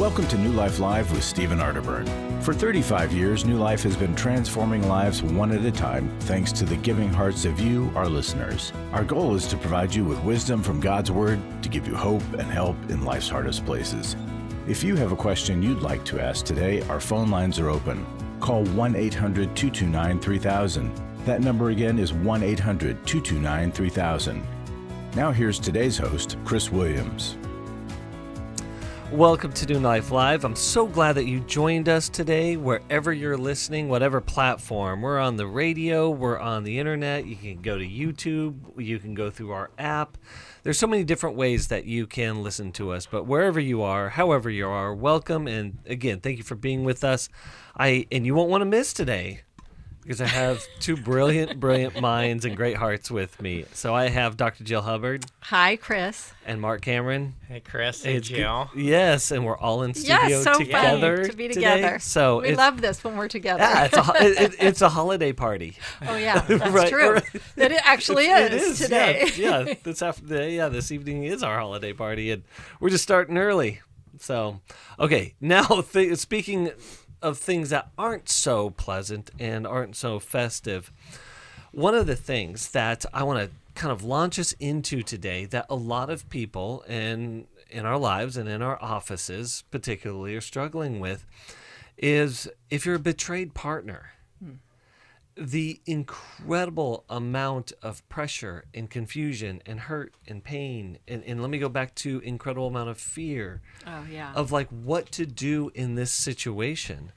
Welcome to New Life Live with Stephen Arterburn. For 35 years, New Life has been transforming lives one at a time thanks to the giving hearts of you, our listeners. Our goal is to provide you with wisdom from God's Word to give you hope and help in life's hardest places. If you have a question you'd like to ask today, our phone lines are open. Call 1-800-229-3000. That number again is 1-800-229-3000. Now here's today's host, Chris Williams. Welcome to New Life Live. I'm so glad that you joined us today, wherever you're listening, whatever platform. We're on the radio, we're on the internet, you can go to YouTube, you can go through our app. There's so many different ways that you can listen to us, but wherever you are, however you are, welcome. And again, thank you for being with us. And you won't want to miss today, because I have two brilliant minds and great hearts with me. So I have Dr. Jill Hubbard. Hi, Chris. And Marc Cameron. Hey, Chris. Hey, Jill. Yes, and we're all in studio together fun to be together. Today. So we love this when we're together. Yeah, it's a holiday party. Oh yeah, that's right, true. Right. It actually is today. Yeah, this evening is our holiday party, and we're just starting early. So, okay, now speaking of things that aren't so pleasant and aren't so festive, one of the things that I want to kind of launch us into today that a lot of people in our lives and in our offices particularly are struggling with is if you're a betrayed partner. The incredible amount of pressure and confusion and hurt and pain, and let me go back to incredible amount of fear of like what to do in this situation.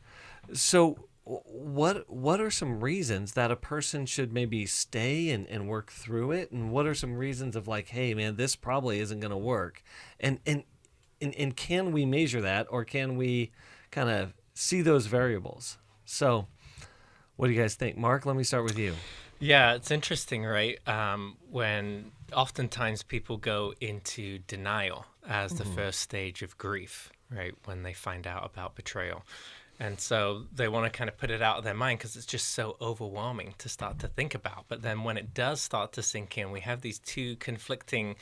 So what are some reasons that a person should maybe stay and work through it? And what are some reasons of like, hey man, this probably isn't going to work? And can we measure that, or can we kind of see those variables? So what do you guys think? Marc, let me start with you. Yeah, it's interesting, right? When oftentimes people go into denial as the first stage of grief, right? When they find out about betrayal. And so they want to kind of put it out of their mind because it's just so overwhelming to start to think about. But then when it does start to sink in, we have these two conflicting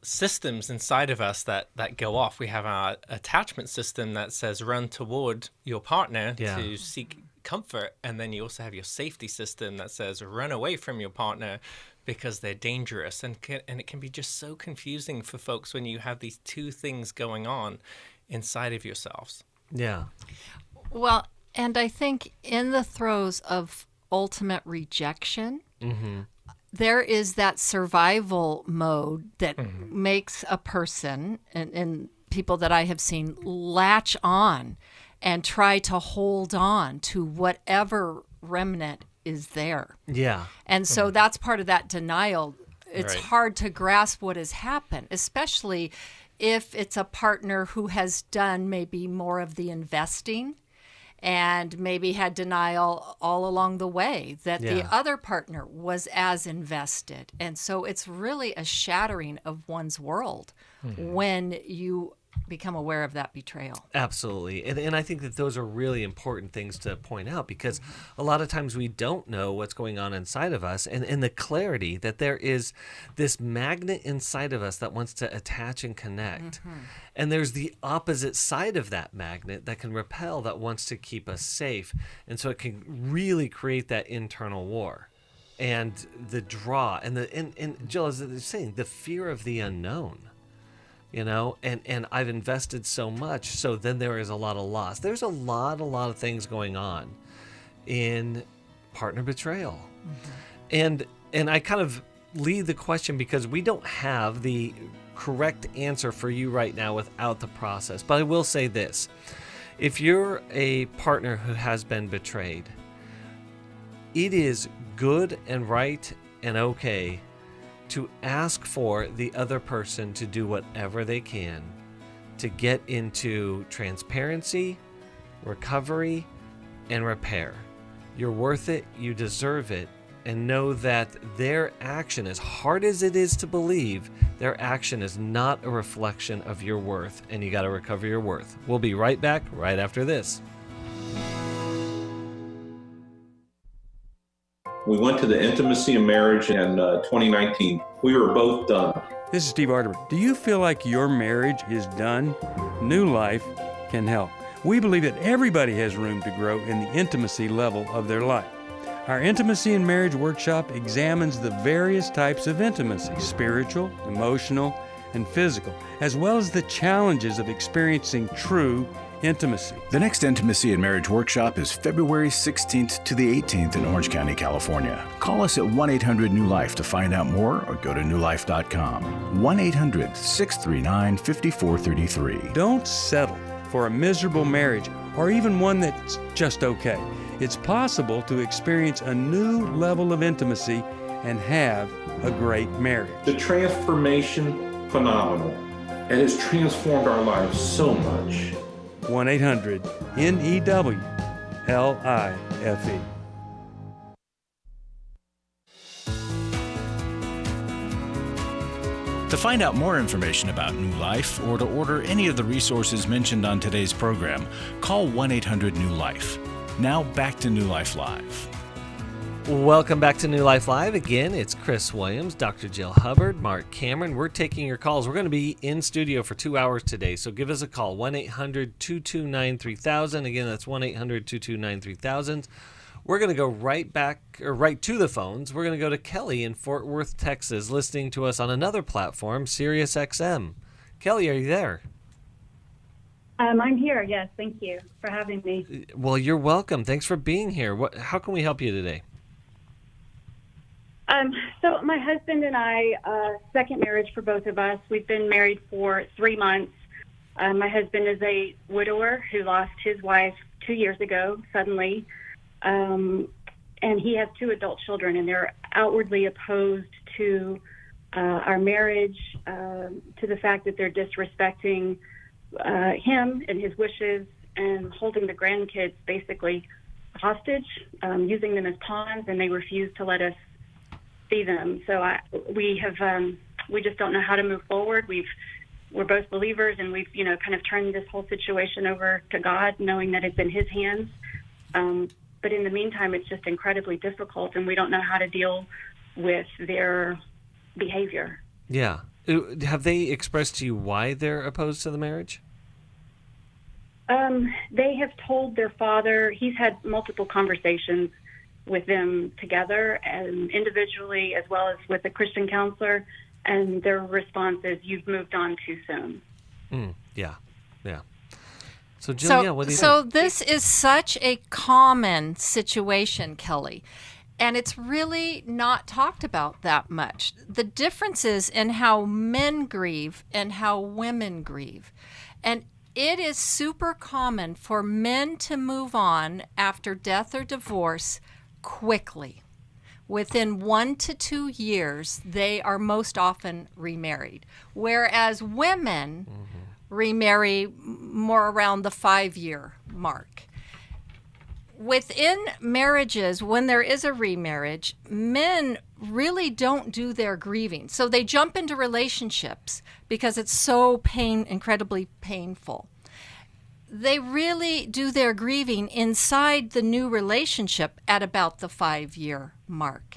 systems inside of us that go off. We have our attachment system that says run toward your partner to seek comfort, and then you also have your safety system that says run away from your partner because they're dangerous, and it can be just so confusing for folks when you have these two things going on inside of yourselves. Yeah. Well, and I think in the throes of ultimate rejection, there is that survival mode that makes a person, and people that I have seen, latch on and try to hold on to whatever remnant is there. Yeah. And so that's part of that denial. It's Right. hard to grasp what has happened, especially if it's a partner who has done maybe more of the investing and maybe had denial all along the way that the other partner was as invested. And so it's really a shattering of one's world when you become aware of that betrayal. Absolutely. And I think that those are really important things to point out, because a lot of times we don't know what's going on inside of us, and the clarity that there is this magnet inside of us that wants to attach and connect. And there's the opposite side of that magnet that can repel, that wants to keep us safe. And so it can really create that internal war. And the draw and Jill, as they're saying, the fear of the unknown. You know, and I've invested so much, so then there is a lot of loss. There's a lot of things going on in partner betrayal. And I kind of lead the question because we don't have the correct answer for you right now without the process. But I will say this. If you're a partner who has been betrayed, it is good and right and okay to ask for the other person to do whatever they can to get into transparency, recovery, and repair. You're worth it, you deserve it, and know that their action, as hard as it is to believe, their action is not a reflection of your worth, and you got to recover your worth. We'll be right back right after this. We went to the intimacy and marriage in 2019. We were both done. This is Steve Arterburn. Do you feel like your marriage is done? New Life can help. We believe that everybody has room to grow in the intimacy level of their life. Our Intimacy and Marriage Workshop examines the various types of intimacy, spiritual, emotional, and physical, as well as the challenges of experiencing true intimacy. The next Intimacy and Marriage Workshop is February 16th to the 18th in Orange County, California. Call us at 1-800-NEW-LIFE to find out more or go to newlife.com. 1-800-639-5433. Don't settle for a miserable marriage or even one that's just okay. It's possible to experience a new level of intimacy and have a great marriage. The transformation, phenomenal. It has transformed our lives so much. 1-800-NEW-LIFE. To find out more information about New Life or to order any of the resources mentioned on today's program, call 1-800-NEW-LIFE. Now back to New Life Live. Welcome back to New Life Live. Again, it's Chris Williams, Dr. Jill Hubbard, Marc Cameron. We're taking your calls. We're going to be in studio for 2 hours today, so give us a call, 1-800-229-3000. Again, that's 1-800-229-3000. We're going to go right to the phones. We're going to go to Kelly in Fort Worth, Texas, listening to us on another platform, Sirius XM. Kelly, are you there? I'm here, yes. Thank you for having me. Well, you're welcome. Thanks for being here. How can we help you today? So my husband and I, second marriage for both of us. We've been married for 3 months. My husband is a widower who lost his wife 2 years ago, suddenly. And he has 2 adult children, and they're outwardly opposed to our marriage, to the fact that they're disrespecting him and his wishes and holding the grandkids basically hostage, using them as pawns, and they refuse to let us see them. So we just don't know how to move forward. We're both believers, and we've kind of turned this whole situation over to God, knowing that it's in His hands. But in the meantime, it's just incredibly difficult, and we don't know how to deal with their behavior. Yeah. Have they expressed to you why they're opposed to the marriage? They have told their father. He's had multiple conversations with them together and individually, as well as with a Christian counselor, and their response is, "You've moved on too soon." Yeah. So, Jill, what do you think? So this is such a common situation, Kelly, and it's really not talked about that much. The differences in how men grieve and how women grieve. And it is super common for men to move on after death or divorce quickly. Within 1 to 2 years, they are most often remarried, whereas women remarry more around the 5-year mark. Within marriages, when there is a remarriage, men really don't do their grieving. So they jump into relationships because it's so incredibly painful. They really do their grieving inside the new relationship at about the 5-year mark.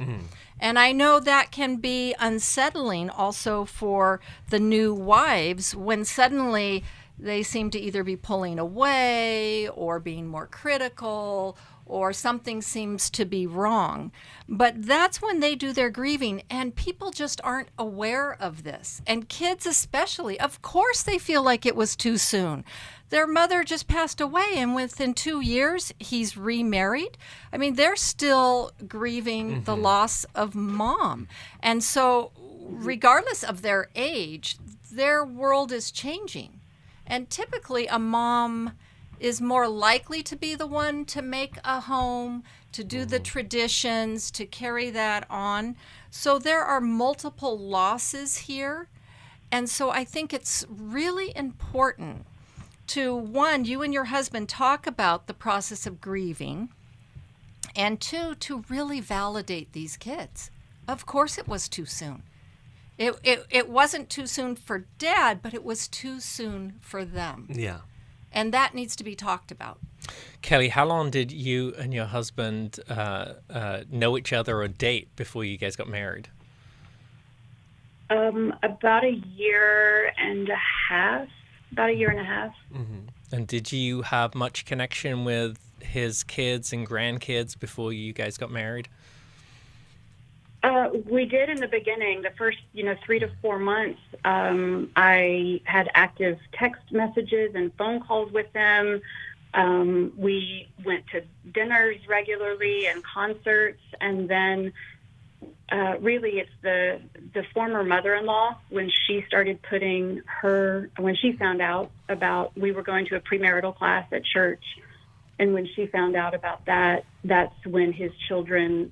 And I know that can be unsettling also for the new wives when suddenly they seem to either be pulling away or being more critical or something seems to be wrong. But that's when they do their grieving, and people just aren't aware of this. And kids especially, of course they feel like it was too soon. Their mother just passed away, and within 2 years, he's remarried. I mean, they're still grieving the loss of mom. And so regardless of their age, their world is changing. And typically a mom is more likely to be the one to make a home, to do the traditions, to carry that on. So there are multiple losses here. And so I think it's really important to, one, you and your husband talk about the process of grieving, and two, to really validate these kids. Of course it was too soon. It wasn't too soon for Dad, but it was too soon for them. Yeah. And that needs to be talked about. Kelly, how long did you and your husband know each other or date before you guys got married? About a year and a half. Mm-hmm. And did you have much connection with his kids and grandkids before you guys got married? We did in the beginning. The first, 3 to 4 months, I had active text messages and phone calls with them. We went to dinners regularly and concerts, and then really it's the former mother-in-law when she found out about, we were going to a premarital class at church, and when she found out about that, that's when his children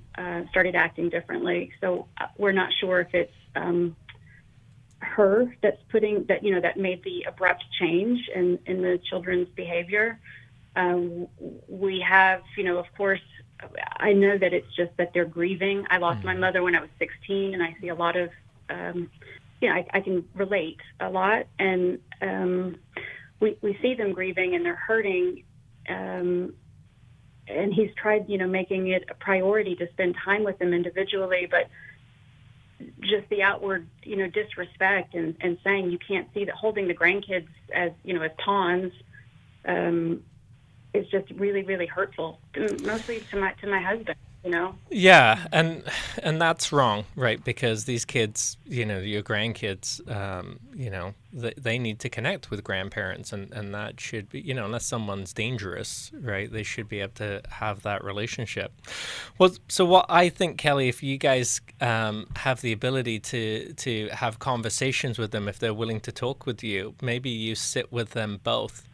started acting differently. So we're not sure if it's her that's that made the abrupt change in the children's behavior. We have, of course, I know that it's just that they're grieving. I lost my mother when I was 16, and I see a lot of, I can relate a lot. And we see them grieving and they're hurting. And he's tried, making it a priority to spend time with them individually, but just the outward, disrespect and saying you can't see that, holding the grandkids as, as pawns, is just really, really hurtful, mostly to my husband, Yeah, and that's wrong, right? Because these kids, your grandkids, they need to connect with grandparents, and that should be, unless someone's dangerous, right? They should be able to have that relationship. Well, so what I think, Kelly, if you guys have the ability to have conversations with them, if they're willing to talk with you, maybe you sit with them both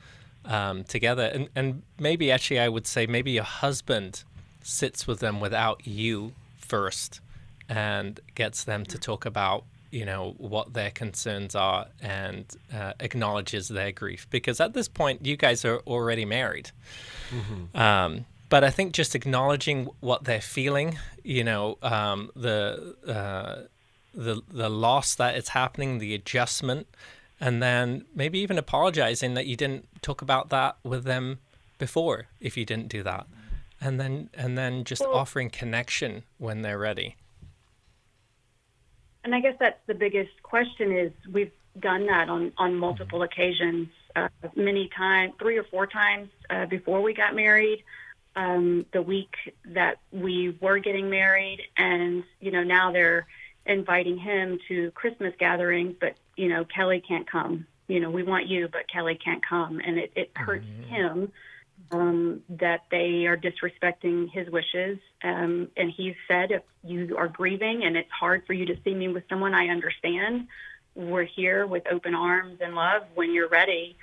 together, and maybe actually I would say maybe your husband sits with them without you first and gets them to talk about what their concerns are and acknowledges their grief, because at this point you guys are already married. But I think just acknowledging what they're feeling, the loss that is happening, the adjustment, and then maybe even apologizing that you didn't talk about that with them before, if you didn't do that. And then just offering connection when they're ready. And I guess that's the biggest question is we've done that on multiple occasions, many times, 3 or 4 times before we got married, the week that we were getting married. And, now they're inviting him to Christmas gatherings, but, Kelly can't come. We want you, but Kelly can't come. And it hurts him that they are disrespecting his wishes. And he said, if you are grieving and it's hard for you to see me with someone, I understand. We're here with open arms and love when you're ready,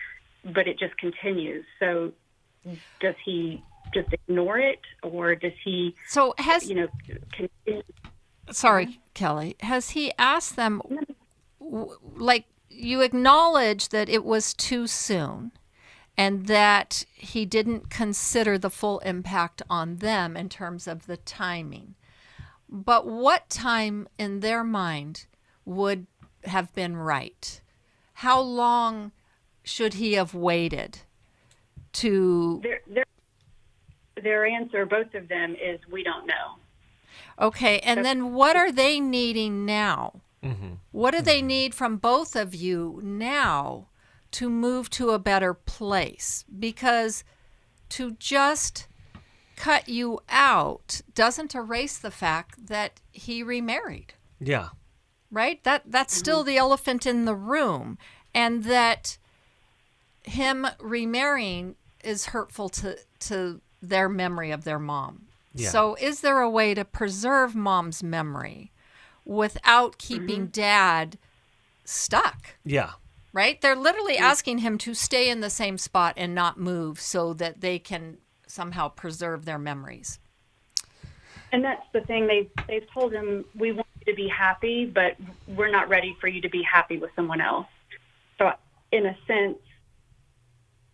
but it just continues. So does he just ignore it, or does he, continue? Sorry, Kelly. Has he asked them, like, you acknowledge that it was too soon and that he didn't consider the full impact on them in terms of the timing. But what time in their mind would have been right? How long should he have waited to... Their answer, both of them, is we don't know. Okay, and then what are they needing now? What do they need from both of you now to move to a better place? Because to just cut you out doesn't erase the fact that he remarried. Yeah. Right? That's still the elephant in the room. And that him remarrying is hurtful to their memory of their mom. Yeah. So is there a way to preserve mom's memory without keeping dad stuck? Yeah. Right? They're literally asking him to stay in the same spot and not move so that they can somehow preserve their memories. And that's the thing. They've told him, we want you to be happy, but we're not ready for you to be happy with someone else. So in a sense,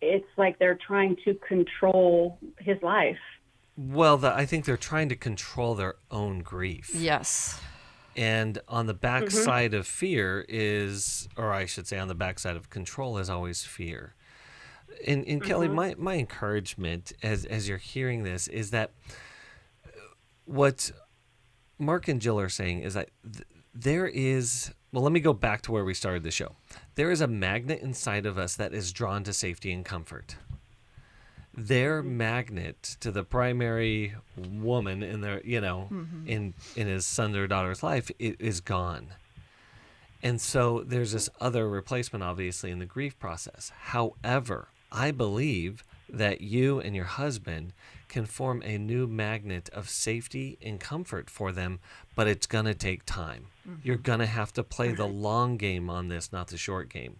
it's like they're trying to control his life. Well, I think they're trying to control their own grief. Yes. And on the backside of fear is, or I should say on the backside of control is always fear. And Kelly, my encouragement as you're hearing this is that what Marc and Jill are saying is that there is, well, let me go back to where we started the show. There is a magnet inside of us that is drawn to safety and comfort. Their magnet to the primary woman in their, in his son or daughter's life is gone. And so there's this other replacement, obviously, in the grief process. However, I believe that you and your husband can form a new magnet of safety and comfort for them, but it's going to take time. You're going to have to play the long game on this, not the short game.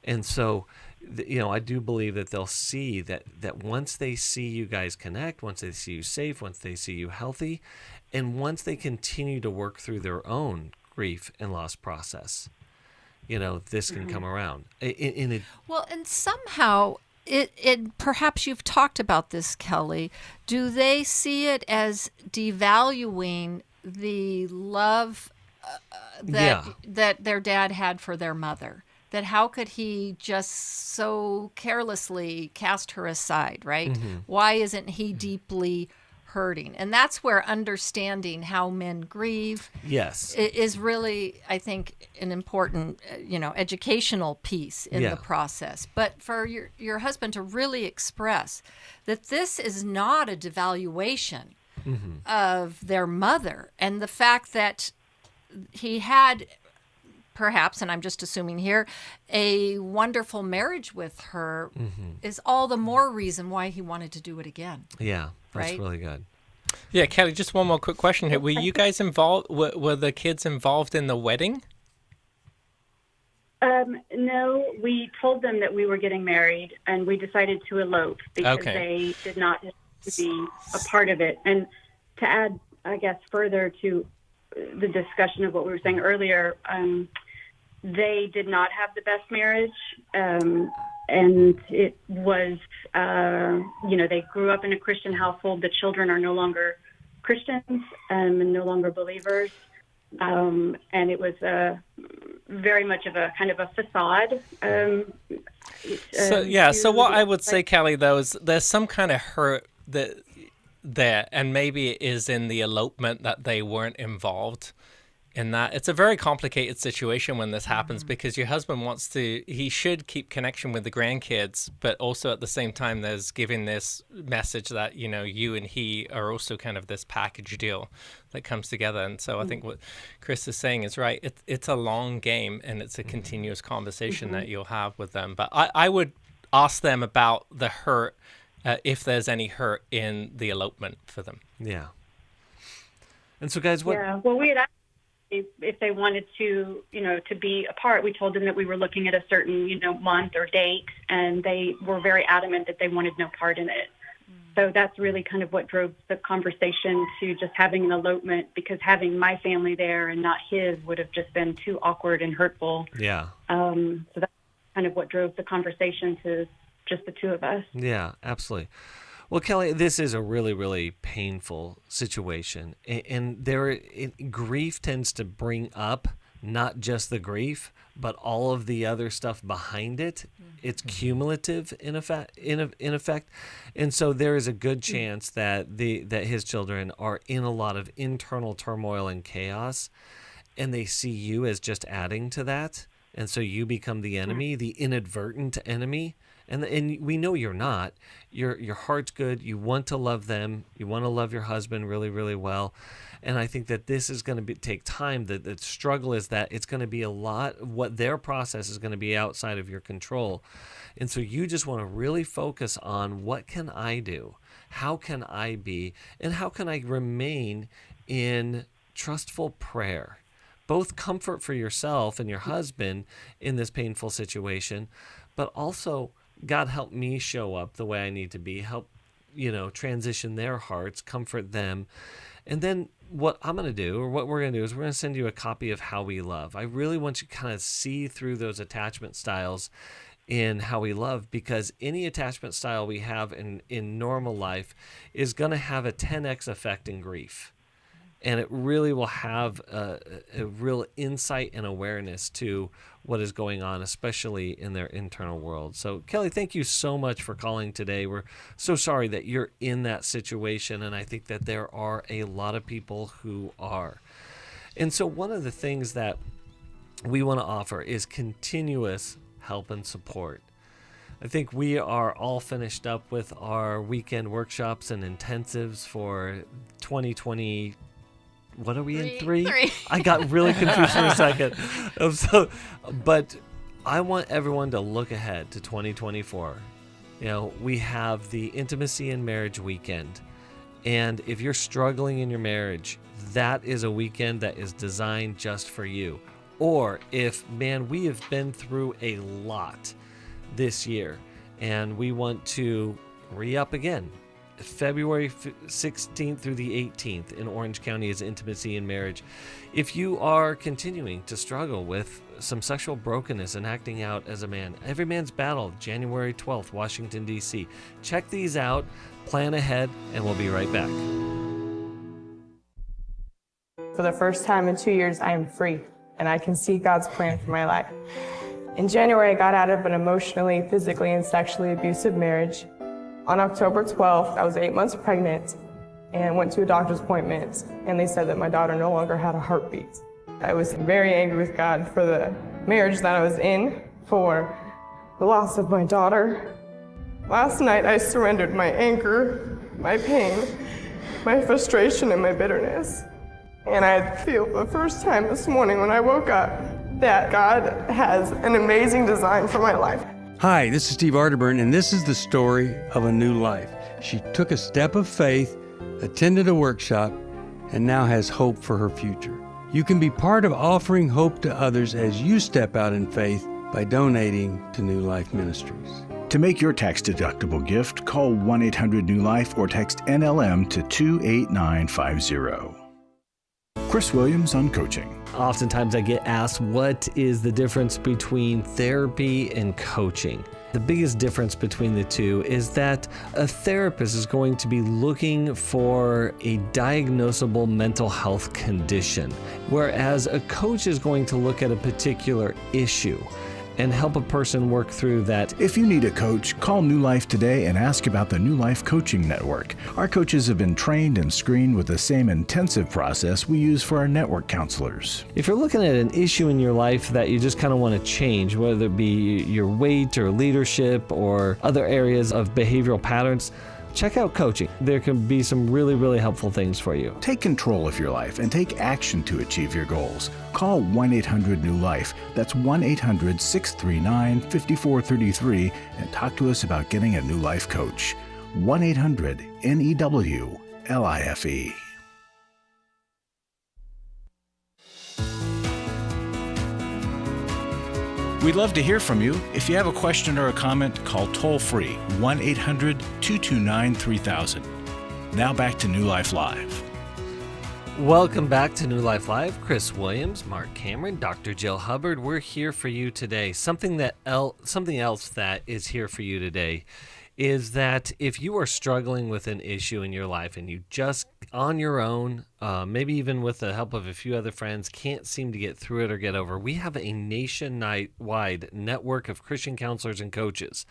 And so, I do believe that they'll see that once they see you guys connect, once they see you safe, once they see you healthy, and once they continue to work through their own grief and loss process, this can come around. Well, and somehow it perhaps you've talked about this, Kelly. Do they see it as devaluing the love that their dad had for their mother? That how could he just so carelessly cast her aside, right? Why isn't he deeply hurting? And that's where understanding how men grieve is really, I think, an important, educational piece in the process. But for your husband to really express that this is not a devaluation of their mother, and the fact that he had perhaps, and I'm just assuming here, a wonderful marriage with her is all the more reason why he wanted to do it again. Yeah, that's right? really good. Yeah, Kelly, just one more quick question here. Were you guys involved, were the kids involved in the wedding? No, we told them that we were getting married, and we decided to elope because they did not be a part of it. And to add, I guess, further to the discussion of what we were saying earlier, they did not have the best marriage, and it was, they grew up in a Christian household. The children are no longer Christians and no longer believers, and it was very much of a kind of a facade. So what I would say, Kelly, though, is there's some kind of hurt there, and maybe it is in the elopement that they weren't involved in that. It's a very complicated situation when this happens because your husband he should keep connection with the grandkids, but also at the same time there's giving this message that, you and he are also kind of this package deal that comes together. And so I think what Chris is saying is right. It's a long game, and it's a continuous conversation that you'll have with them. But I would ask them about the hurt, if there's any hurt in the elopement for them. Yeah. And so, guys, what? Yeah. Well, we had asked if they wanted to, to be apart. We told them that we were looking at a certain, month or date, and they were very adamant that they wanted no part in it. So that's really kind of what drove the conversation to just having an elopement, because having my family there and not his would have just been too awkward and hurtful. Yeah. So that's kind of what drove the conversation to just the two of us. Yeah, absolutely. Well, Kelly, this is a really, really painful situation, and grief tends to bring up not just the grief, but all of the other stuff behind it. It's cumulative in effect, and so there is a good chance that his children are in a lot of internal turmoil and chaos, and they see you as just adding to that, and so you become the enemy, the inadvertent enemy. And we know you're not. Your heart's good. You want to love them. You want to love your husband really, really well. And I think that this is going to take time. The struggle is that it's going to be a lot. What their process is going to be outside of your control. And so you just want to really focus on, what can I do? How can I be? And how can I remain in trustful prayer? Both comfort for yourself and your husband in this painful situation, but also, God, help me show up the way I need to be, help, transition their hearts, comfort them. And then what I'm going to do, or what we're going to do, is we're going to send you a copy of How We Love. I really want you to kind of see through those attachment styles in How We Love, because any attachment style we have in normal life is going to have a 10x effect in grief. and it really will have a real insight and awareness to what is going on, especially in their internal world. So, Kelly, thank you so much for calling today. We're so sorry that you're in that situation, and I think that there are a lot of people who are. And so one of the things that we want to offer is continuous help and support. I think we are all finished up with our weekend workshops and intensives for 2020. What are we in? Three? I got really confused for a second. But I want everyone to look ahead to 2024. We have the Intimacy in Marriage weekend. And if you're struggling in your marriage, that is a weekend that is designed just for you. Or if, we have been through a lot this year and we want to re-up again. February 16th through the 18th in Orange County is Intimacy in Marriage. If you are continuing to struggle with some sexual brokenness and acting out as a man, Every Man's Battle, January 12th, Washington, D.C. Check these out, plan ahead, and we'll be right back. For the first time in 2 years, I am free, and I can see God's plan for my life. In January, I got out of an emotionally, physically, and sexually abusive marriage. On October 12th, I was 8 months pregnant and went to a doctor's appointment, and they said that my daughter no longer had a heartbeat. I was very angry with God for the marriage that I was in, for the loss of my daughter. Last night, I surrendered my anger, my pain, my frustration, and my bitterness. And I feel for the first time this morning when I woke up that God has an amazing design for my life. Hi, this is Steve Arterburn, and this is the story of a new life. She took a step of faith, attended a workshop, and now has hope for her future. You can be part of offering hope to others as you step out in faith by donating to New Life Ministries. To make your tax-deductible gift, call 1-800-NEW-LIFE or text NLM to 28950. Chris Williams on coaching. Oftentimes I get asked, what is the difference between therapy and coaching? The biggest difference between the two is that a therapist is going to be looking for a diagnosable mental health condition, whereas a coach is going to look at a particular issue and help a person work through that. If you need a coach, call New Life today and ask about the New Life Coaching Network. Our coaches have been trained and screened with the same intensive process we use for our network counselors. If you're looking at an issue in your life that you just kind of want to change, whether it be your weight or leadership or other areas of behavioral patterns, check out coaching. There can be some really, really helpful things for you. Take control of your life and take action to achieve your goals. Call 1-800-NEW-LIFE. That's 1-800-639-5433 and talk to us about getting a New Life coach. 1-800-NEW-LIFE. We'd love to hear from you. If you have a question or a comment, call toll-free 1-800-229-3000. Now back to New Life Live. Welcome back to New Life Live. Chris Williams, Marc Cameron, Dr. Jill Hubbard. We're here for you today. Something else that is here for you today is that if you are struggling with an issue in your life and you just on your own, maybe even with the help of a few other friends, can't seem to get through it or get over, we have a nationwide network of Christian counselors and coaches.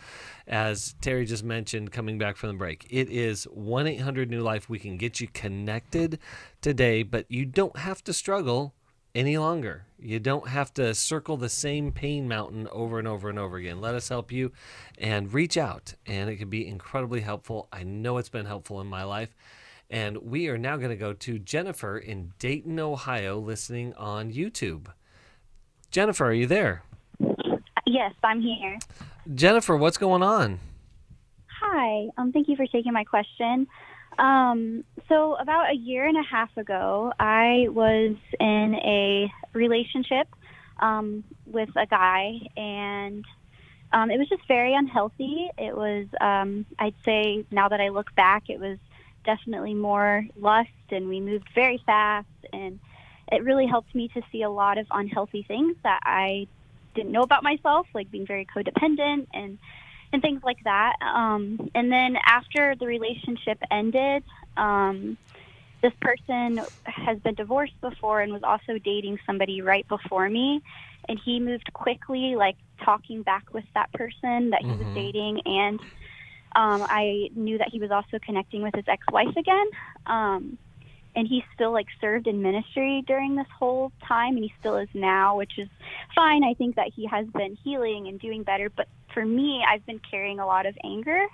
As Terry just mentioned, coming back from the break, it is 1-800-NEW-LIFE. We can get you connected today, but you don't have to struggle any longer. You don't have to circle the same pain mountain over and over and over again. Let us help you and reach out, and it can be incredibly helpful. I know it's been helpful in my life. And we are now going to go to Jennifer in Dayton, Ohio, listening on YouTube. Jennifer, are you there? Yes, I'm here. Jennifer, what's going on? Hi. Thank you for taking my question. So about a year and a half ago, I was in a relationship with a guy, and it was just very unhealthy. It was, I'd say now that I look back, it was definitely more lust, and we moved very fast, and it really helped me to see a lot of unhealthy things that I didn't know about myself, like being very codependent and things like that. And then after the relationship ended, this person has been divorced before and was also dating somebody right before me. And he moved quickly, like talking back with that person that he was dating. And I knew that he was also connecting with his ex-wife again. And he still like served in ministry during this whole time, and he still is now, which is fine. I think that he has been healing and doing better. But for me, I've been carrying a lot of anger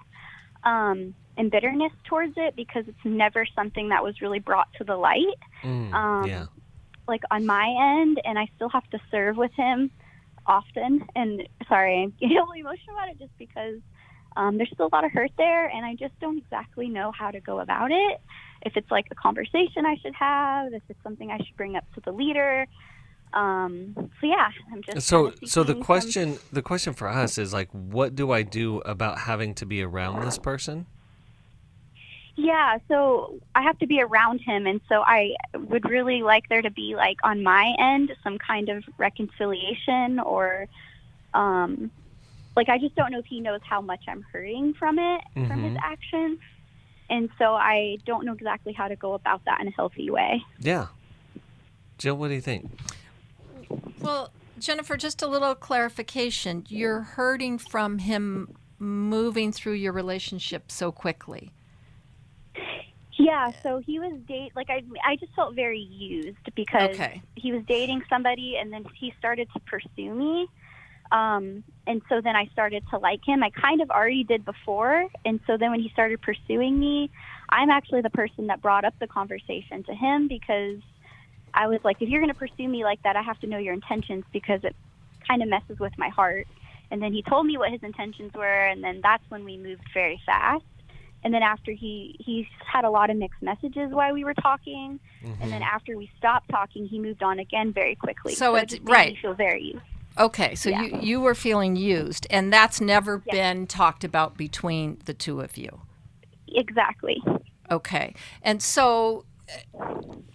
and bitterness towards it because it's never something that was really brought to the light, like on my end. And I still have to serve with him often. And sorry, I'm getting a little emotional about it just because there's still a lot of hurt there, and I just don't exactly know how to go about it. If it's like a conversation I should have, if it's something I should bring up to the leader. I'm just so the question for us is like, what do I do about having to be around this person? Yeah, so I have to be around him, and so I would really like there to be like on my end some kind of reconciliation, or like I just don't know if he knows how much I'm hurting from it, from his actions. And so I don't know exactly how to go about that in a healthy way. Yeah. Jill, what do you think? Well, Jennifer, just a little clarification. You're hurting from him moving through your relationship so quickly. Yeah, so he was I just felt very used because he was dating somebody and then he started to pursue me. And so then I started to like him. I kind of already did before. And so then when he started pursuing me, I'm actually the person that brought up the conversation to him because I was like, if you're going to pursue me like that, I have to know your intentions because it kind of messes with my heart. And then he told me what his intentions were. And then that's when we moved very fast. And then after he had a lot of mixed messages while we were talking. And then after we stopped talking, he moved on again very quickly. So it's it made me feel very used. Okay, so you were feeling used, and that's never been talked about between the two of you. Exactly. Okay, and so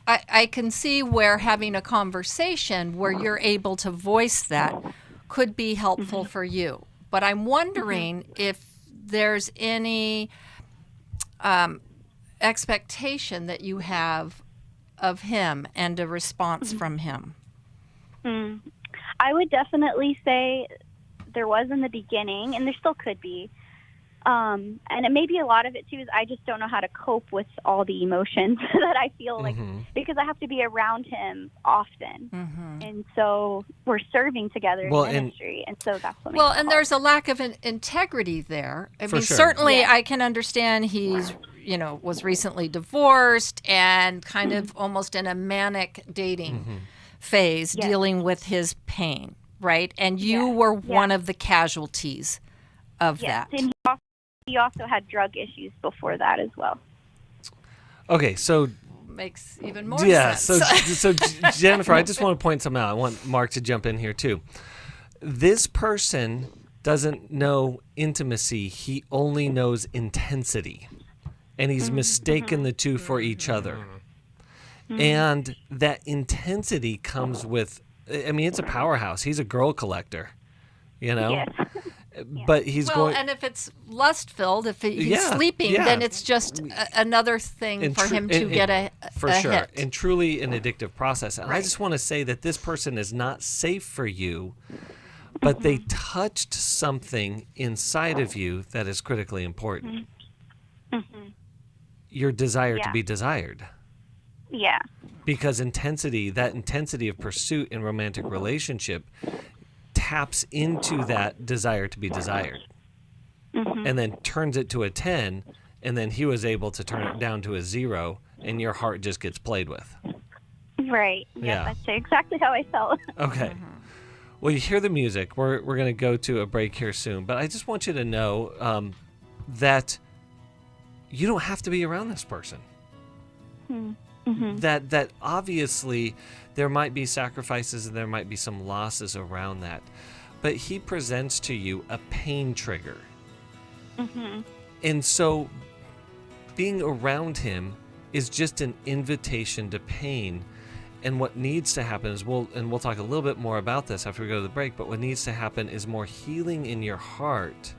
I can see where having a conversation where you're able to voice that could be helpful for you. But I'm wondering if there's any expectation that you have of him and a response from him. I would definitely say there was in the beginning, and there still could be. And it may be a lot of it, too, is I just don't know how to cope with all the emotions that I feel like because I have to be around him often. And so we're serving together in ministry, and so that's what makes it hard. There's a lack of integrity there. I mean, sure. certainly I can understand he's, was recently divorced and kind of almost in a manic dating phase dealing with his pain, right? And you were one of the casualties of that. And he also had drug issues before that as well. Okay, so makes even more sense. So Jennifer, I just want to point something out. I want Marc to jump in here too. This person doesn't know intimacy. He only knows intensity. And he's mistaken the two for each other. And that intensity comes with, I mean, it's a powerhouse. He's a girl collector, Yes. But he's going. And if it's lust-filled, if he's sleeping, then it's just another thing for him to get a hit. And truly an addictive process. And I just want to say that this person is not safe for you, but they touched something inside of you that is critically important. Your desire to be desired. Yeah. Because that intensity of pursuit in romantic relationship taps into that desire to be desired and then turns it to a 10, and then he was able to turn it down to a 0, and your heart just gets played with. Right. Yeah. That's exactly how I felt. Okay. Well, you hear the music. We're going to go to a break here soon, but I just want you to know that you don't have to be around this person. That obviously there might be sacrifices and there might be some losses around that, but he presents to you a pain trigger. And so being around him is just an invitation to pain. And what needs to happen is, we'll talk a little bit more about this after we go to the break, but what needs to happen is more healing in your heart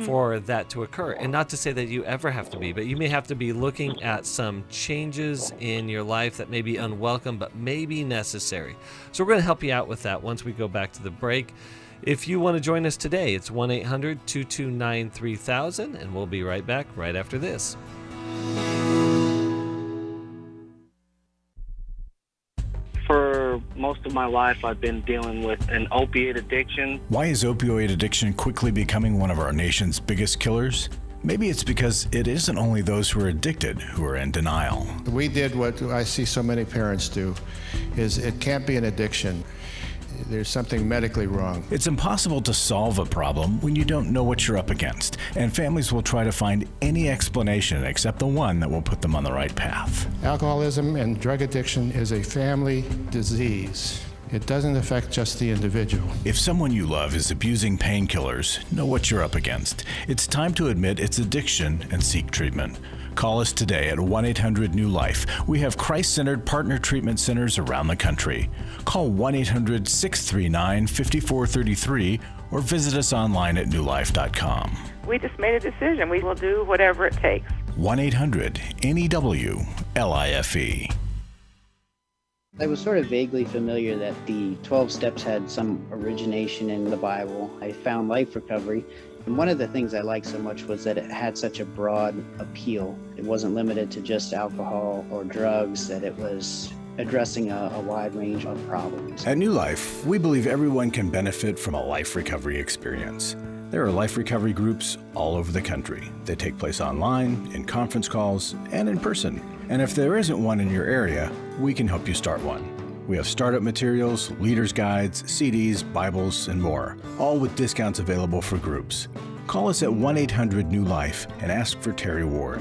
for that to occur. And not to say that you ever have to be, but you may have to be looking at some changes in your life that may be unwelcome, but may be necessary. So we're going to help you out with that once we go back to the break. If you want to join us today, it's 1-800-229-3000, and we'll be right back right after this. For most of my life, I've been dealing with an opiate addiction. Why is opioid addiction quickly becoming one of our nation's biggest killers? Maybe it's because it isn't only those who are addicted who are in denial. We did what I see so many parents do, is it can't be an addiction. There's something medically wrong. It's impossible to solve a problem when you don't know what you're up against, and families will try to find any explanation except the one that will put them on the right path. Alcoholism and drug addiction is a family disease. It doesn't affect just the individual. If someone you love is abusing painkillers, know what you're up against. It's time to admit it's addiction and seek treatment. Call us today at 1-800-NEW-LIFE. We have Christ-centered partner treatment centers around the country. Call 1-800-639-5433 or visit us online at newlife.com. We just made a decision. We will do whatever it takes. 1-800-NEW-LIFE. I was sort of vaguely familiar that the 12 steps had some origination in the Bible. I found Life Recovery, and one of the things I liked so much was that it had such a broad appeal. It wasn't limited to just alcohol or drugs, that it was addressing a wide range of problems. At New Life, we believe everyone can benefit from a life recovery experience. There are life recovery groups all over the country. They take place online, in conference calls, and in person. And if there isn't one in your area, we can help you start one. We have startup materials, leaders' guides, CDs, Bibles, and more, all with discounts available for groups. Call us at 1-800-NEW-LIFE and ask for Terry Ward.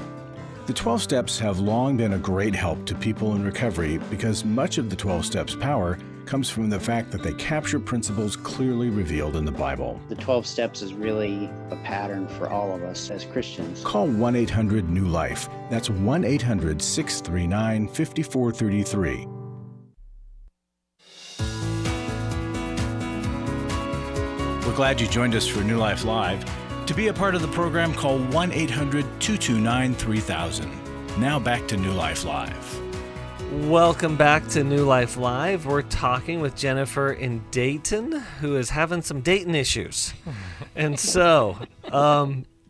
The 12 Steps have long been a great help to people in recovery because much of the 12 Steps' power comes from the fact that they capture principles clearly revealed in the Bible. The 12 steps is really a pattern for all of us as Christians. Call 1-800-NEW-LIFE. That's 1-800-639-5433. We're glad you joined us for New Life Live. To be a part of the program, call 1-800-229-3000. Now back to New Life Live. Welcome back to New Life Live. We're talking with Jennifer in Dayton, who is having some Dayton issues. And so,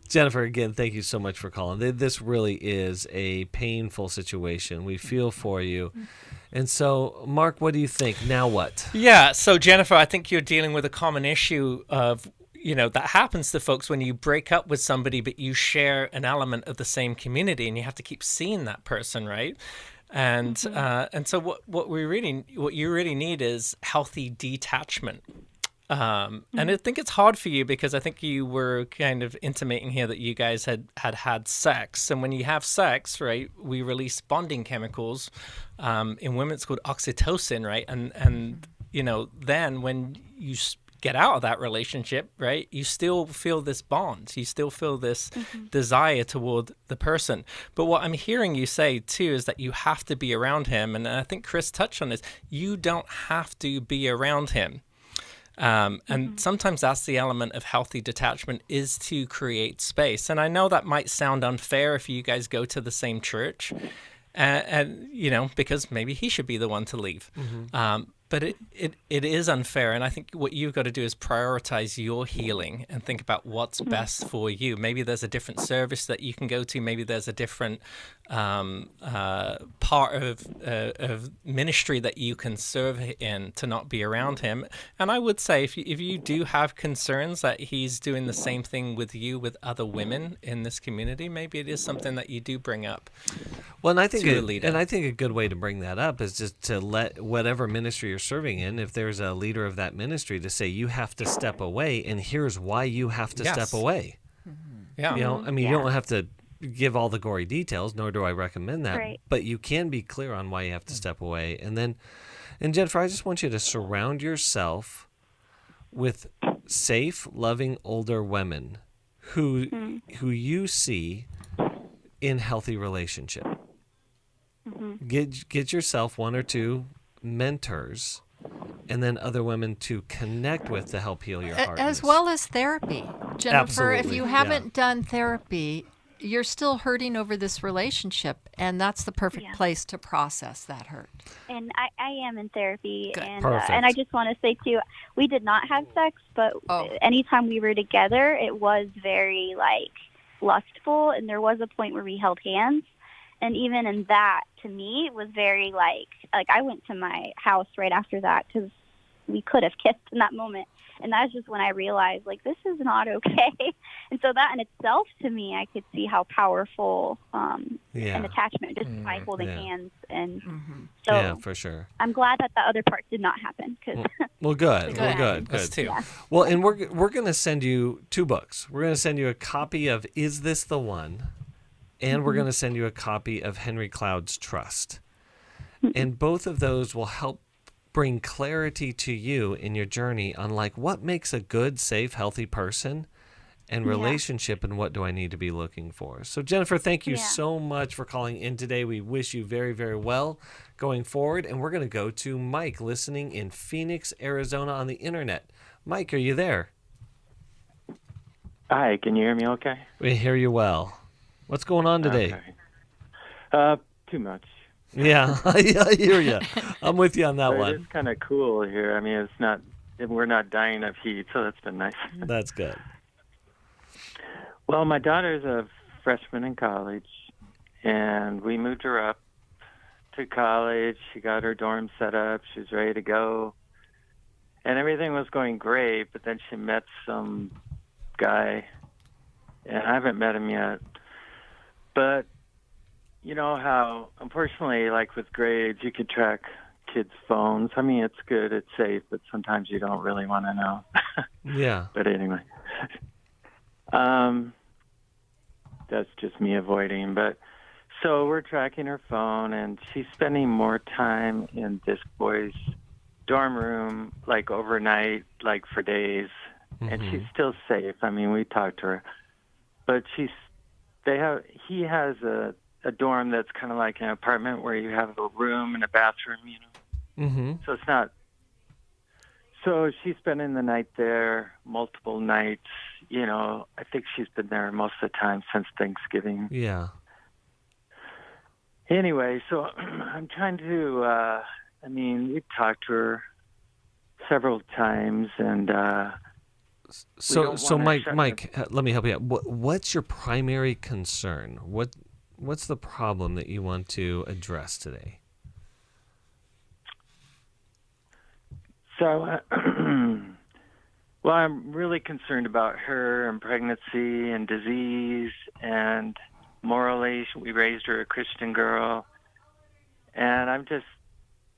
Jennifer, again, thank you so much for calling. This really is a painful situation. We feel for you. And so, Mark, what do you think? Now what? Yeah, so Jennifer, I think you're dealing with a common issue of, that happens to folks when you break up with somebody, but you share an element of the same community, and you have to keep seeing that person, right? And so what you really need is healthy detachment. And I think it's hard for you because I think you were kind of intimating here that you guys had sex. And when you have sex, right, we release bonding chemicals. In women, it's called oxytocin, right? And then when you get out of that relationship, right, you still feel this bond. You still feel this desire toward the person. But what I'm hearing you say, too, is that you have to be around him. And I think Chris touched on this. You don't have to be around him. And sometimes that's the element of healthy detachment, is to create space. And I know that might sound unfair if you guys go to the same church, and because maybe he should be the one to leave. But it is unfair, and I think what you've got to do is prioritize your healing and think about what's best for you. Maybe there's a different service that you can go to. Maybe there's a different part of ministry that you can serve in to not be around him. And I would say if you do have concerns that he's doing the same thing with you with other women in this community, maybe it is something that you do bring up. Well, and I think a good way to bring that up is just to let whatever ministry you're serving in, if there's a leader of that ministry, to say you have to step away, and here's why you have to step away. Yeah, you don't have to give all the gory details, nor do I recommend that. Right. But you can be clear on why you have to step away, and Jennifer, I just want you to surround yourself with safe, loving older women who you see in healthy relationship. Get yourself one or two mentors, and then other women to connect with to help heal your heart. As well as therapy. Jennifer, if Absolutely, you yeah. haven't done therapy, you're still hurting over this relationship, and that's the perfect place to process that hurt. And I am in therapy, and Perfect. and I just want to say too, we did not have sex, but anytime we were together, it was very like lustful, and there was a point where we held hands, and even in that, to me, it was very like I went to my house right after that because we could have kissed in that moment. And that's just when I realized, like, this is not okay. And so that in itself, to me, I could see how powerful an attachment just by holding hands. And so Yeah, for sure. I'm glad that the other part did not happen. Well, good. Good. Good. Us too. Yeah. Well, and we're going to send you 2 books. We're going to send you a copy of Is This the One? And we're going to send you a copy of Henry Cloud's Trust. And both of those will help bring clarity to you in your journey on like what makes a good, safe, healthy person and relationship, and what do I need to be looking for. So Jennifer, thank you so much for calling in today. We wish you very, very well going forward. And we're going to go to Mike, listening in Phoenix, Arizona on the internet. Mike, are you there? Hi, can you hear me okay? We hear you well. What's going on today? Okay. Too much. Yeah, I hear you. I'm with you on that one. It's kind of cool here. I mean, we're not dying of heat, so that's been nice. That's good. Well, my daughter's a freshman in college, and we moved her up to college. She got her dorm set up. She was ready to go, and everything was going great, but then she met some guy, and I haven't met him yet, but you know how, unfortunately, like with grades, you could track kids' phones. I mean, it's good, it's safe, but sometimes you don't really want to know. Yeah. But anyway, that's just me avoiding. But so we're tracking her phone, and she's spending more time in this boy's dorm room, like overnight, like for days, and she's still safe. I mean, we talked to her, but he has a dorm that's kind of like an apartment where you have a room and a bathroom, you know. So it's not. So she's spending the night there, multiple nights. You know, I think she's been there most of the time since Thanksgiving. Yeah. Anyway, so I'm trying to. I mean, we've talked to her several times, and. So Mike, let me help you out. What's your primary concern? What's the problem that you want to address today? So, well, I'm really concerned about her and pregnancy and disease, and morally, we raised her a Christian girl, and I'm just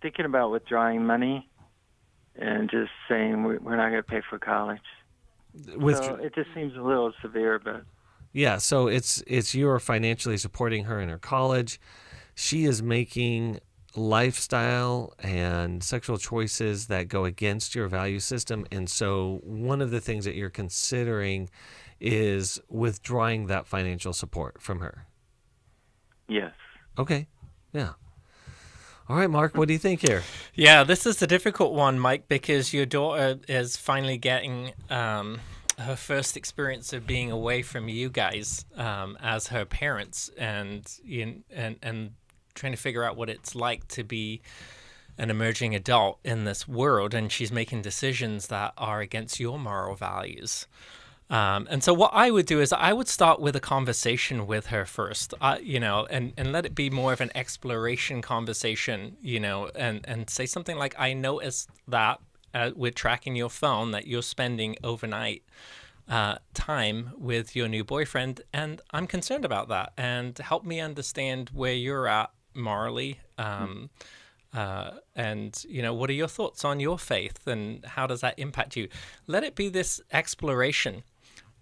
thinking about withdrawing money and just saying we're not going to pay for college. So it just seems a little severe, but... Yeah, so it's you are financially supporting her in her college. She is making lifestyle and sexual choices that go against your value system, and so one of the things that you're considering is withdrawing that financial support from her. Yes. Okay. Yeah. All right, Mark, what do you think here? Yeah, this is a difficult one, Mike, because your daughter is finally getting her first experience of being away from you guys as her parents, and trying to figure out what it's like to be an emerging adult in this world, and she's making decisions that are against your moral values. And so what I would do is I would start with a conversation with her first, and let it be more of an exploration conversation, and say something like, I noticed that with tracking your phone that you're spending overnight time with your new boyfriend, and I'm concerned about that, and help me understand where you're at morally, and what are your thoughts on your faith, and how does that impact you? Let it be this exploration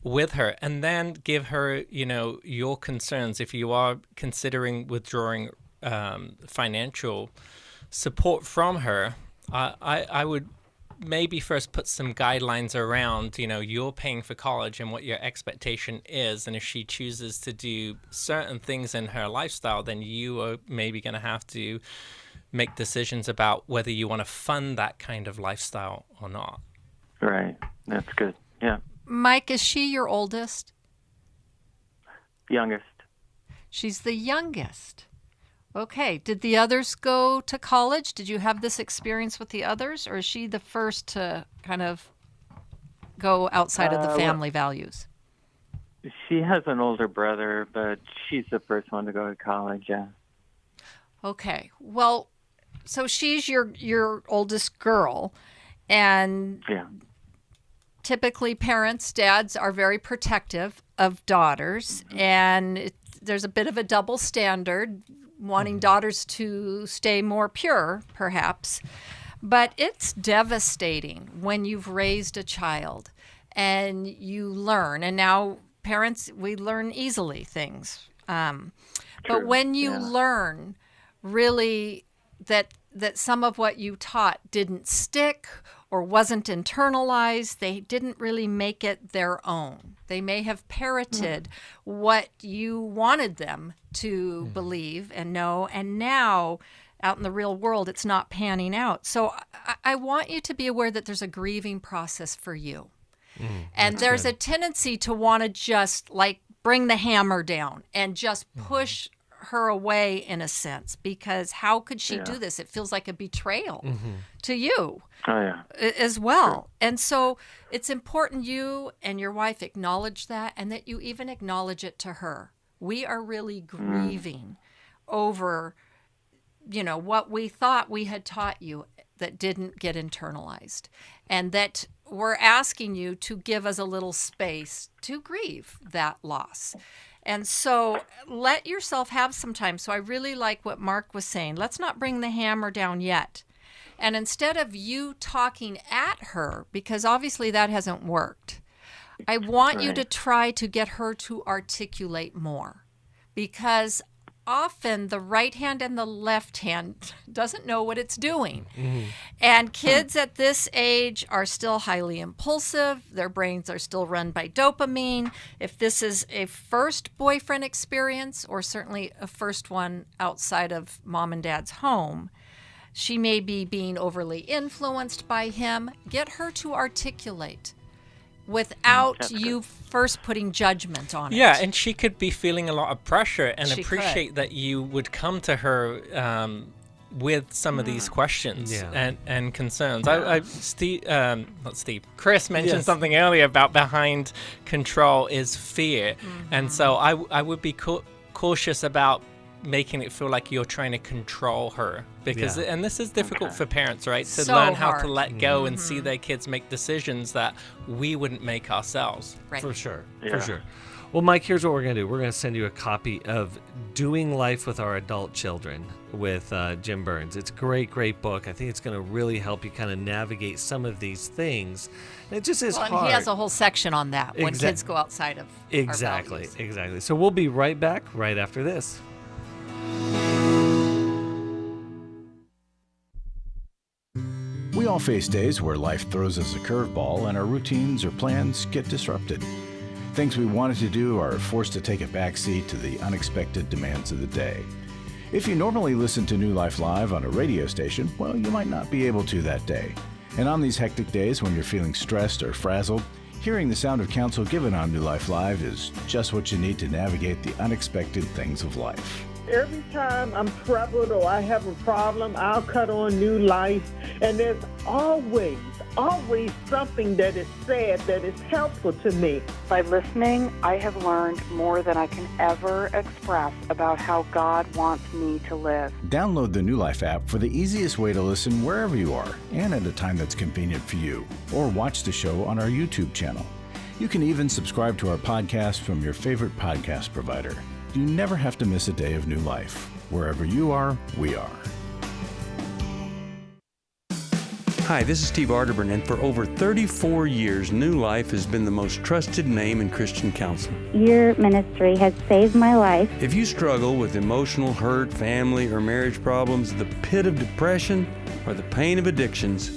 with her, and then give her, your concerns. If you are considering withdrawing financial support from her, I would maybe first put some guidelines around, you're paying for college and what your expectation is. And if she chooses to do certain things in her lifestyle, then you are maybe going to have to make decisions about whether you want to fund that kind of lifestyle or not. Right. That's good. Yeah. Mike, is she your oldest? Youngest. She's the youngest. Okay. Did the others go to college? Did you have this experience with the others, or is she the first to kind of go outside of the family values? She has an older brother, but she's the first one to go to college, yeah. Okay. Well, so she's your oldest girl, and yeah. Typically parents, dads, are very protective of daughters, and there's a bit of a double standard, wanting daughters to stay more pure, perhaps. But it's devastating when you've raised a child and you learn, and now parents, we learn easily things. But when you learn really that some of what you taught didn't stick or wasn't internalized, they didn't really make it their own. They may have parroted what you wanted them to believe and know, and now out in the real world, it's not panning out. So I want you to be aware that there's a grieving process for you. And there's a tendency to want to just like bring the hammer down and just push her away in a sense, because how could she do this? It feels like a betrayal to you as well. Sure. And so it's important you and your wife acknowledge that, and that you even acknowledge it to her. We are really grieving over, what we thought we had taught you that didn't get internalized, and that we're asking you to give us a little space to grieve that loss. And so let yourself have some time. So I really like what Marc was saying. Let's not bring the hammer down yet. And instead of you talking at her, because obviously that hasn't worked, I want you to try to get her to articulate more. Because often the right hand and the left hand doesn't know what it's doing. And kids at this age are still highly impulsive. Their brains are still run by dopamine. If this is a first boyfriend experience, or certainly a first one outside of mom and dad's home, she may be being overly influenced by him. Get her to articulate without you first putting judgment on it. Yeah, and she could be feeling a lot of pressure, and She appreciate could. that you would come to her with some of these questions and concerns. Chris mentioned something earlier about behind control is fear. And so I would be cautious about making it feel like you're trying to control her, because and this is difficult for parents, right, to So learn how hard. to let go and see their kids make decisions that we wouldn't make ourselves. Right. For sure. Well, Mike, here's what we're going to do. We're going to send you a copy of Doing Life with Our Adult Children with Jim Burns. It's a great, great book. I think it's going to really help you kind of navigate some of these things. And it just is hard. And he has a whole section on that, when kids go outside of our values. Exactly. So we'll be right back right after this. We all face days where life throws us a curveball and our routines or plans get disrupted. Things we wanted to do are forced to take a backseat to the unexpected demands of the day. If you normally listen to New Life Live on a radio station, well, you might not be able to that day. And on these hectic days when you're feeling stressed or frazzled, hearing the sound of counsel given on New Life Live is just what you need to navigate the unexpected things of life. Every time I'm troubled or I have a problem, I'll cut on New Life, and there's always something that is said that is helpful to me. By listening, I have learned more than I can ever express about how God wants me to live. Download the New Life app for the easiest way to listen wherever you are and at a time that's convenient for you, or watch the show on our YouTube channel. You can even subscribe to our podcast from your favorite podcast provider. You never have to miss a day of New Life. Wherever you are, we are. Hi, this is Steve Arterburn, and for over 34 years, New Life has been the most trusted name in Christian counseling. Your ministry has saved my life. If you struggle with emotional hurt, family, or marriage problems, the pit of depression, or the pain of addictions,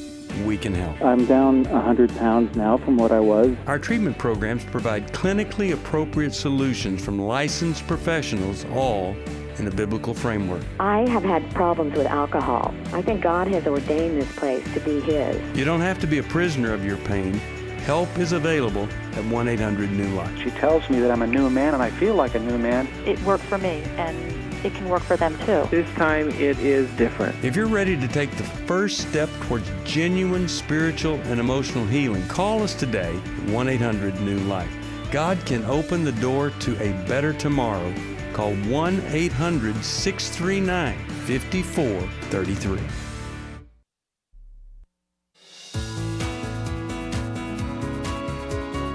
we can help. I'm down 100 pounds now from what I was. Our treatment programs provide clinically appropriate solutions from licensed professionals, all in a biblical framework. I have had problems with alcohol. I think God has ordained this place to be His. You don't have to be a prisoner of your pain. help is available at 1-800-NEW-LIFE. She tells me that I'm a new man, and I feel like a new man. It worked for me, and it can work for them too. This time it is different. If you're ready to take the first step towards genuine spiritual and emotional healing, call us today at 1-800-NEW-LIFE. God can open the door to a better tomorrow. Call 1-800-639-5433.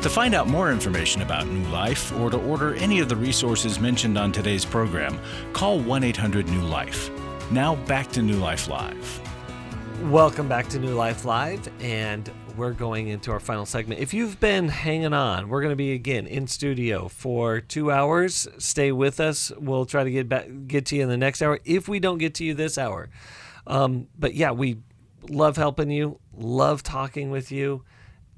To find out more information about New Life or to order any of the resources mentioned on today's program, call 1-800-NEW-LIFE. Now back to New Life Live. Welcome back to New Life Live, and we're going into our final segment. If you've been hanging on, we're going to be again in studio for 2 hours. Stay with us. We'll try to get to you in the next hour if we don't get to you this hour. But yeah, we love helping you, love talking with you,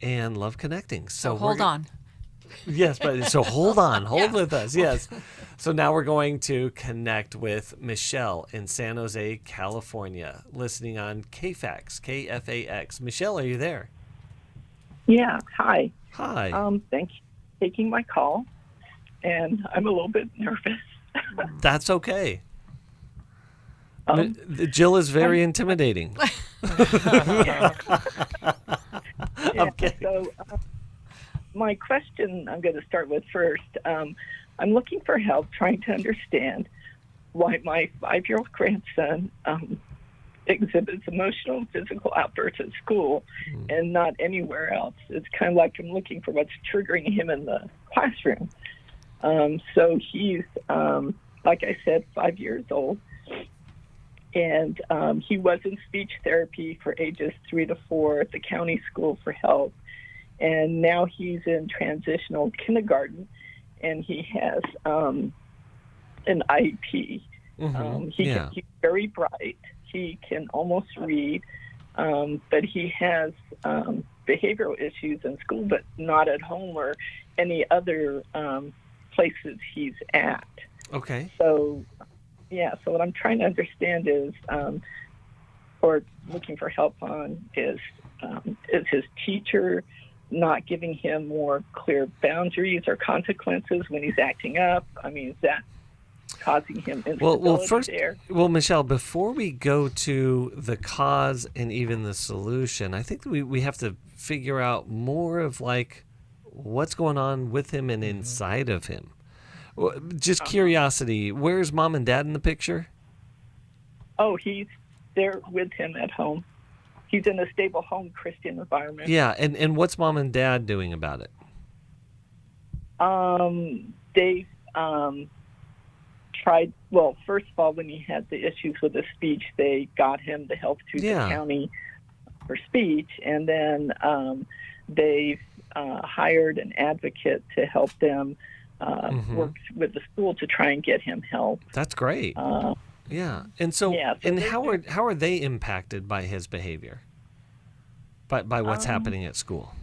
and love connecting. So hold on. Yes, but so hold on, hold with us. Yes. So now we're going to connect with Michelle in San Jose, California, listening on KFAX, KFAX. Michelle, are you there? Yeah. Hi. Hi. Thank you for taking my call, and I'm a little bit nervous. That's okay. Jill is very intimidating. Yeah. I'm kidding. So, my question I'm going to start with first. I'm looking for help trying to understand why my 5-year-old grandson exhibits emotional and physical outbursts at school and not anywhere else. It's kind of like I'm looking for what's triggering him in the classroom. So he's, like I said, 5 years old. And he was in speech therapy for ages 3 to 4 at the county school for help. And now he's in transitional kindergarten, and he has an IEP. He's very bright. He can almost read, but he has behavioral issues in school, but not at home or any other places he's at. Okay. So, yeah, so what I'm trying to understand is, or looking for help on, is his teacher not giving him more clear boundaries or consequences when he's acting up? I mean, is that causing him instability there? Well, Michelle, before we go to the cause and even the solution, I think that we have to figure out more of like what's going on with him and inside of him. Just curiosity, where's mom and dad in the picture? Oh, he's there with him at home. He's in a stable home Christian environment. Yeah, and what's mom and dad doing about it? They tried, well, first of all, when he had the issues with his speech, they got him to help through the county for speech, and then they've hired an advocate to help them work with the school to try and get him help. That's great. Yeah, and so how are they impacted by his behavior? By what's happening at school?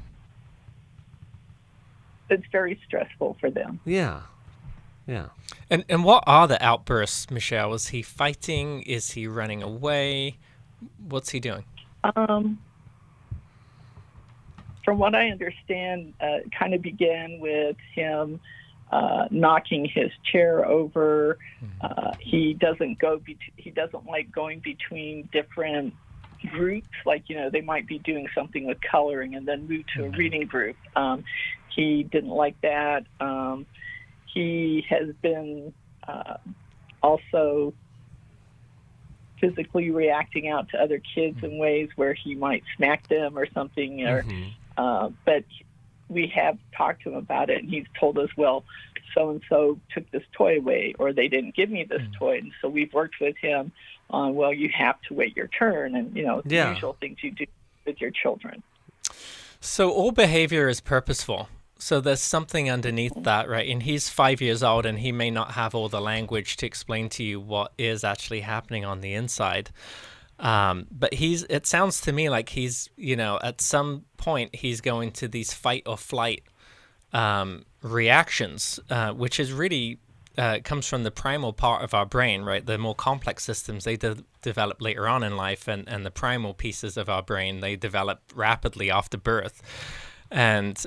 It's very stressful for them. Yeah. And what are the outbursts, Michelle? Is he fighting? Is he running away? What's he doing? From what I understand, it kind of began with him knocking his chair over. He doesn't like going between different groups. Like, they might be doing something with coloring and then move to a reading group. He didn't like that. He has been also physically reacting out to other kids in ways where he might smack them or something. But we have talked to him about it, and he's told us, well, so-and-so took this toy away, or they didn't give me this toy. And so we've worked with him on, well, you have to wait your turn, and, the usual things you do with your children. So all behavior is purposeful. So there's something underneath that, right? And he's 5 years old, and he may not have all the language to explain to you what is actually happening on the inside. But it sounds to me like he's, at some point he's going to these fight or flight reactions, which is really comes from the primal part of our brain, right? The more complex systems, they develop later on in life, and the primal pieces of our brain, they develop rapidly after birth. And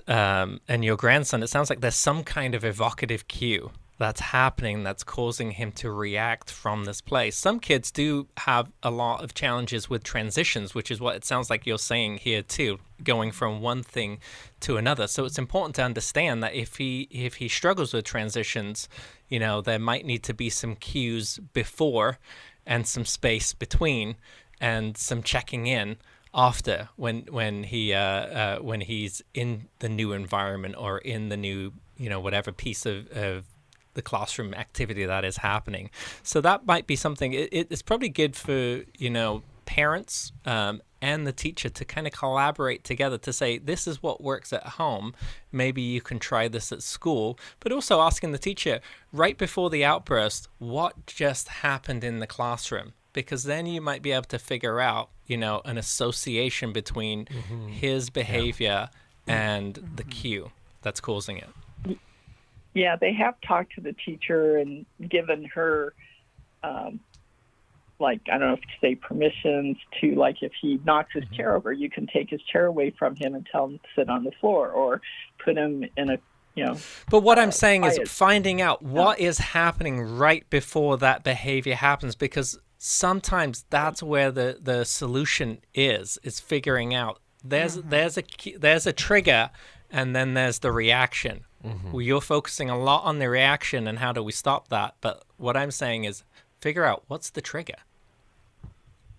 your grandson, it sounds like there's some kind of evocative cue that's happening that's causing him to react from this place. Some kids do have a lot of challenges with transitions, which is what it sounds like you're saying here too, going from one thing to another. So it's important to understand that if he struggles with transitions, there might need to be some cues before and some space between and some checking in after when he's in the new environment or in the new whatever piece of the classroom activity that is happening. So that might be something. It's probably good for parents and the teacher to kind of collaborate together to say, this is what works at home. Maybe you can try this at school. But also asking the teacher right before the outburst, what just happened in the classroom? Because then you might be able to figure out, an association between his behavior and the cue that's causing it. Yeah, they have talked to the teacher and given her, I don't know if to say permissions to, if he knocks his chair over, you can take his chair away from him and tell him to sit on the floor or put him in a, But what I'm saying is finding out what is happening right before that behavior happens, because sometimes that's where the solution is figuring out there's a trigger and then there's the reaction. Well, you're focusing a lot on the reaction and how do we stop that, but what I'm saying is figure out what's the trigger.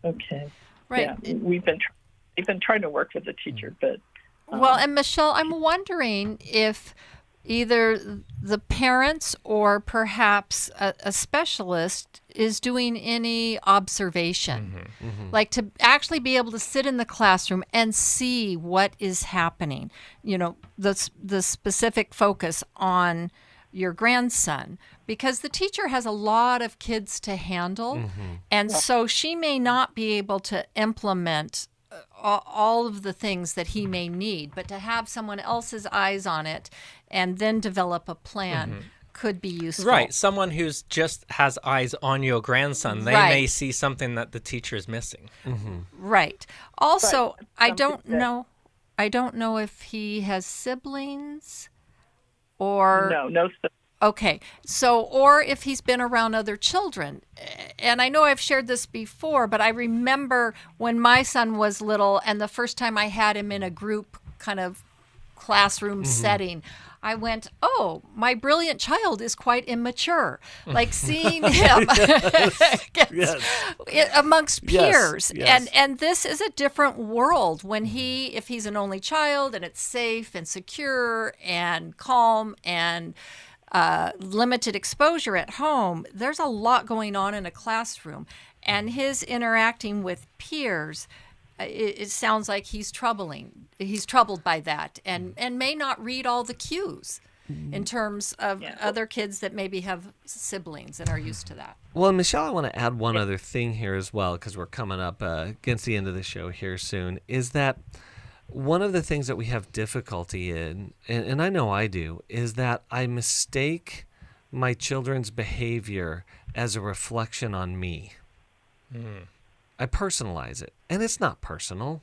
Okay. Right. Yeah, we've been trying to work with the teacher, but well, and Michelle, I'm wondering if either the parents or perhaps a specialist is doing any observation, like to actually be able to sit in the classroom and see what is happening. The specific focus on your grandson, because the teacher has a lot of kids to handle, and so she may not be able to implement all of the things that he may need, but to have someone else's eyes on it and then develop a plan could be useful. Right. Someone who's just has eyes on your grandson, they may see something that the teacher is missing. Right. Also, I don't know if he has siblings or no. Okay, so, or if he's been around other children. And I know I've shared this before, but I remember when my son was little and the first time I had him in a group kind of classroom setting, I went, oh, my brilliant child is quite immature. Like seeing him amongst peers. Yes. And this is a different world when if he's an only child and it's safe and secure and calm and limited exposure at home, there's a lot going on in a classroom. And his interacting with peers, it sounds like he's troubled by that and may not read all the cues in terms of other kids that maybe have siblings and are used to that. Well, Michelle, I want to add one other thing here as well, because we're coming up against the end of the show here soon, is that one of the things that we have difficulty in, and I know I do, is that I mistake my children's behavior as a reflection on me. I personalize it, and it's not personal.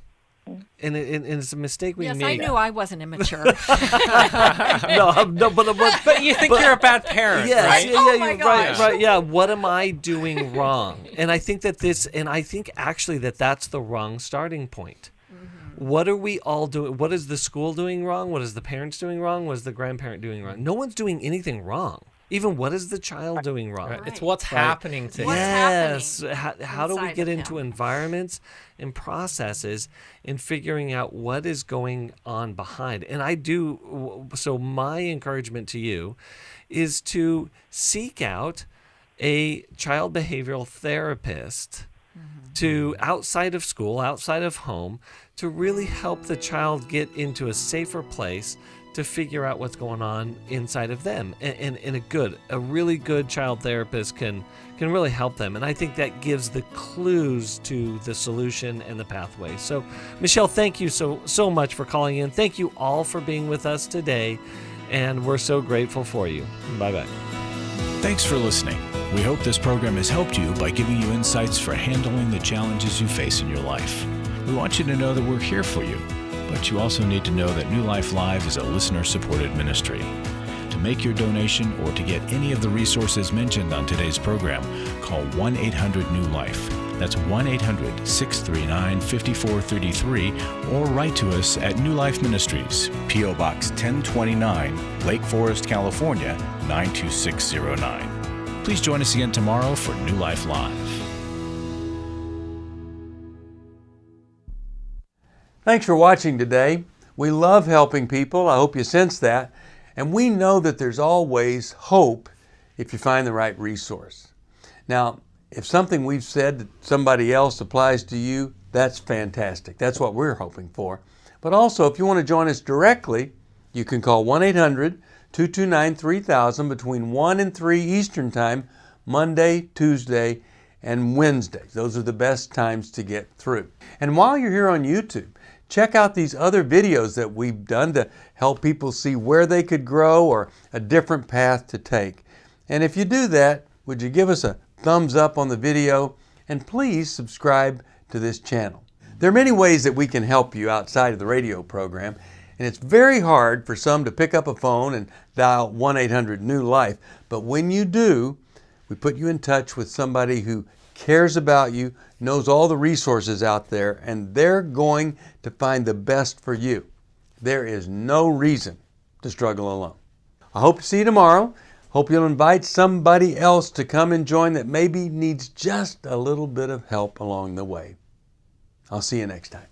And it's a mistake we make. Yes, I knew I wasn't immature. But you think you're a bad parent, right? Right. Yeah. What am I doing wrong? And I think actually that's the wrong starting point. What are we all doing? What is the school doing wrong? What is the parents doing wrong? What is the grandparent doing wrong? No one's doing anything wrong. Even what is the child doing wrong? Right. It's what's happening to him. Yes. How do we get into environments and processes and figuring out what is going on behind? And I do. So my encouragement to you is to seek out a child behavioral therapist to outside of school, outside of home, to really help the child get into a safer place to figure out what's going on inside of them. And a really good child therapist can really help them. And I think that gives the clues to the solution and the pathway. So, Michelle, thank you so much for calling in. Thank you all for being with us today. And we're so grateful for you. Bye-bye. Thanks for listening. We hope this program has helped you by giving you insights for handling the challenges you face in your life. We want you to know that we're here for you. But you also need to know that New Life Live is a listener-supported ministry. To make your donation or to get any of the resources mentioned on today's program, call 1-800-NEW-LIFE. That's 1-800-639-5433, or write to us at New Life Ministries, P.O. Box 1029, Lake Forest, California, 92609. Please join us again tomorrow for New Life Live. Thanks for watching today. We love helping people. I hope you sense that. And we know that there's always hope if you find the right resource. Now, if something we've said to somebody else applies to you, that's fantastic. That's what we're hoping for. But also, if you want to join us directly, you can call 1-800-229-3000 between 1 and 3 Eastern Time, Monday, Tuesday, and Wednesdays. Those are the best times to get through. And while you're here on YouTube, check out these other videos that we've done to help people see where they could grow or a different path to take. And if you do that, would you give us a thumbs up on the video, and please subscribe to this channel. There are many ways that we can help you outside of the radio program, and it's very hard for some to pick up a phone and dial 1-800-NEW-LIFE, but when you do, we put you in touch with somebody who cares about you, knows all the resources out there, and they're going to find the best for you. There is no reason to struggle alone. I hope to see you tomorrow. Hope you'll invite somebody else to come and join that maybe needs just a little bit of help along the way. I'll see you next time.